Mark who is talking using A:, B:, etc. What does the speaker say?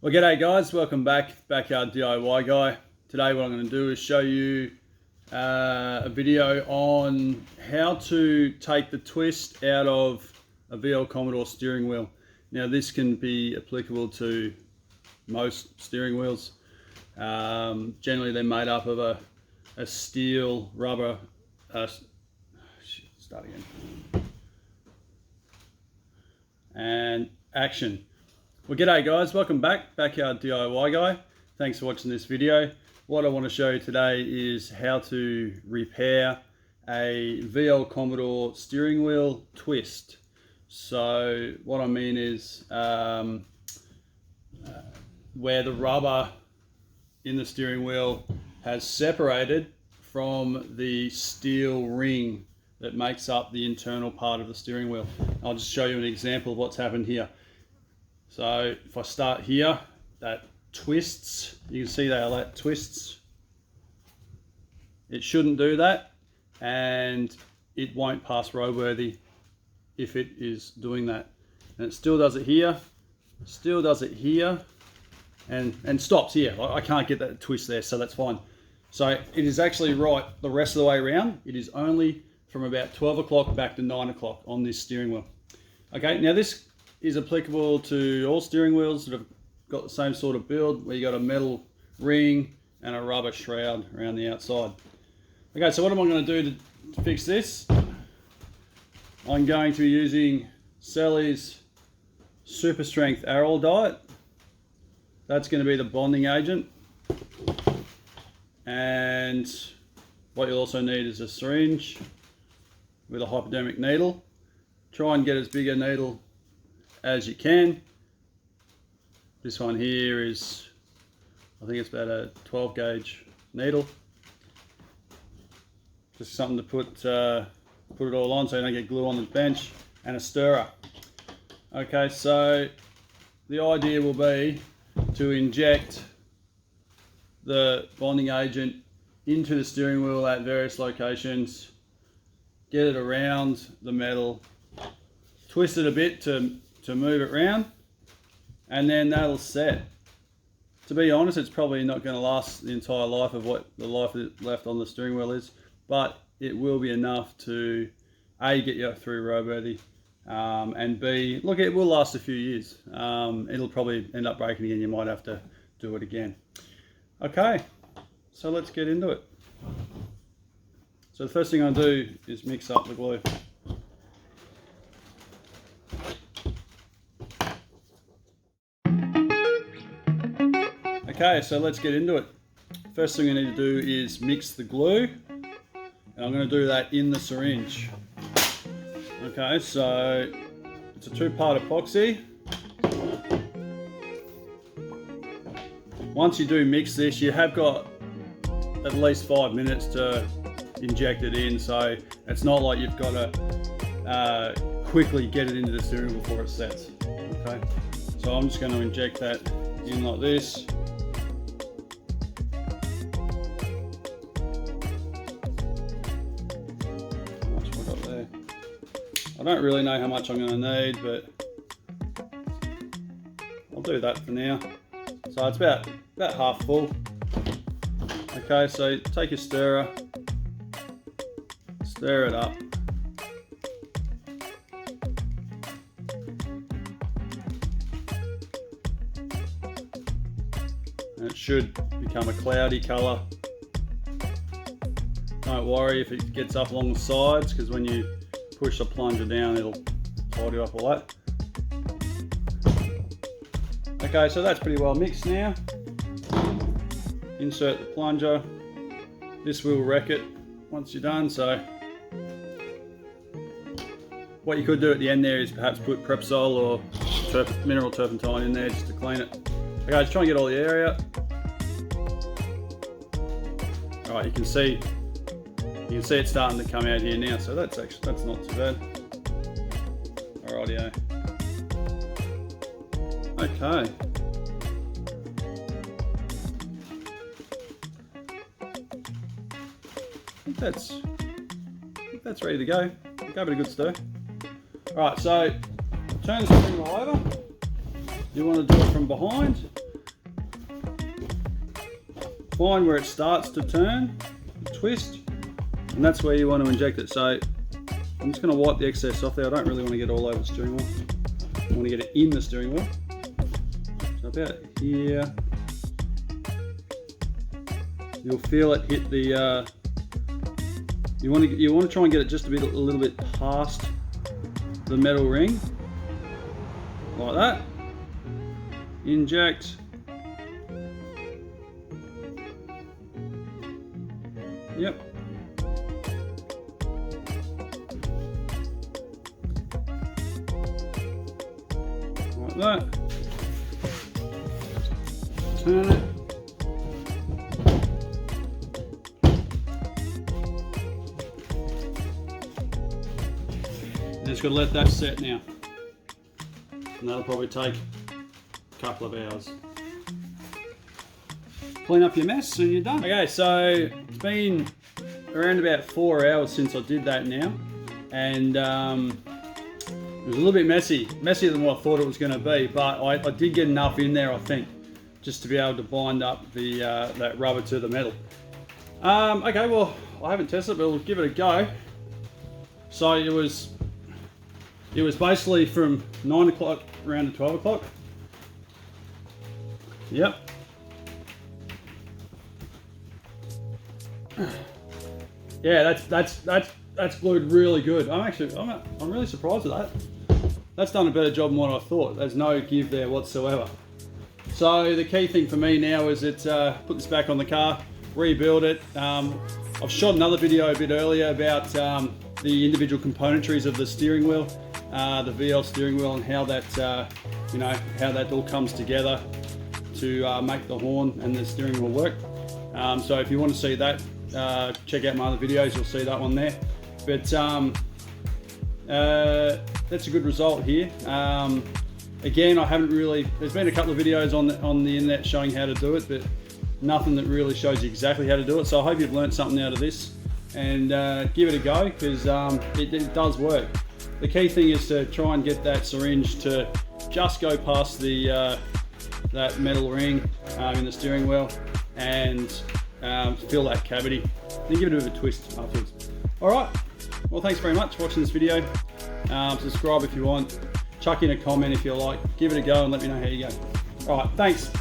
A: Well, g'day guys, welcome back, Backyard DIY Guy. Today what I'm going to do is show you a video on how to take the twist out of a VL Commodore steering wheel. Now this can be applicable to most steering wheels. Generally they're made up of a steel, rubber, and action. Well, g'day guys, welcome back, Backyard DIY Guy. Thanks for watching this video. What I want to show you today is how to repair a VL Commodore steering wheel twist. So what I mean is where the rubber in the steering wheel has separated from the steel ring that makes up the internal part of the steering wheel. I'll just show you an example of what's happened here. So if I start here, that twists. You can see how that twists. It shouldn't do that, and it won't pass roadworthy if it is doing that. And it still does it here, still does it here, and stops here. I can't get that twist there, so that's fine. So it is actually right the rest of the way around. It is only from about 12 o'clock back to 9 o'clock on this steering wheel. Okay, now this is applicable to all steering wheels that have got the same sort of build, where you got a metal ring and a rubber shroud around the outside. Okay, so what am I going to do to fix this? I'm going to be using Selleys super strength aryldite. That's going to be the bonding agent. And what you'll also need is a syringe with a hypodermic needle. Try and get as big a needle as you can. This one here is, I think it's about a 12 gauge needle. Just something to put it all on so you don't get glue on the bench, and a stirrer. Okay, so the idea will be to inject the bonding agent into the steering wheel at various locations, get it around the metal, twist it a bit to move it around, and then that'll set. To be honest, it's probably not going to last the entire life of what the life left on the steering wheel is, but it will be enough to A, get you through roadworthy, and B, look, it will last a few years. It'll probably end up breaking again. You might have to do it again. Okay, so let's get into it. So the first thing I'll do is mix up the glue. Okay, so let's get into it. First thing I need to do is mix the glue, and I'm going to do that in the syringe. Okay, so it's a 2-part epoxy. Once you do mix this, you have got at least 5 minutes to inject it in, so it's not like you've got to quickly get it into the steering wheel before it sets. Okay, so I'm just going to inject that in like this. I don't really know how much I'm going to need, but I'll do that for now. So it's about half full. Okay, so take your stirrer, stir it up. And it should become a cloudy colour. Don't worry if it gets up along the sides, because when you push the plunger down, it'll tidy up all that. Okay, so that's pretty well mixed now. Insert the plunger. This will wreck it once you're done, so what you could do at the end there is perhaps put Prepsol or mineral turpentine in there just to clean it. Okay, just try and get all the air out. Alright, you can see it's starting to come out here now, so that's not too bad. Alrighty. Okay. I think that's ready to go. Give it a good stir. Alright, so turn the steering wheel over. You want to do it from behind. find where it starts to turn, twist, and that's where you want to inject it. So I'm just going to wipe the excess off there. I don't really want to get all over the steering wheel. I want to get it in the steering wheel. So about here, you'll feel it hit the. You want to try and get it just a little bit past the metal ring, like that. Inject. Yep. Like that. Turn it. Just got to let that set now. And that'll probably take a couple of hours. Clean up your mess and you're done. Okay, so it's been around about 4 hours since I did that now. And it was a little bit messy. Messier than what I thought it was going to be. But I did get enough in there, I think, just to be able to bind up the that rubber to the metal. Okay, well, I haven't tested it, but we'll give it a go. So it was basically from 9 o'clock around to 12 o'clock. Yep. Yeah, that's glued really good. I'm really surprised with that. That's done a better job than what I thought. There's no give there whatsoever. So the key thing for me now is put this back on the car, rebuild it. I've shot another video a bit earlier about the individual componentries of the steering wheel, the VL steering wheel, and how that how that all comes together to make the horn and the steering wheel work. So if you want to see that, check out my other videos. You'll see that one there. But that's a good result here. Again, I haven't really. There's been a couple of videos on the internet showing how to do it, but nothing that really shows you exactly how to do it. So I hope you've learned something out of this, and give it a go, because it does work. The key thing is to try and get that syringe to just go past the that metal ring in the steering wheel and fill that cavity. Then give it a bit of a twist afterwards. All right. Well, thanks very much for watching this video. Subscribe if you want. Chuck in a comment if you like. Give it a go and let me know how you go. All right. Thanks.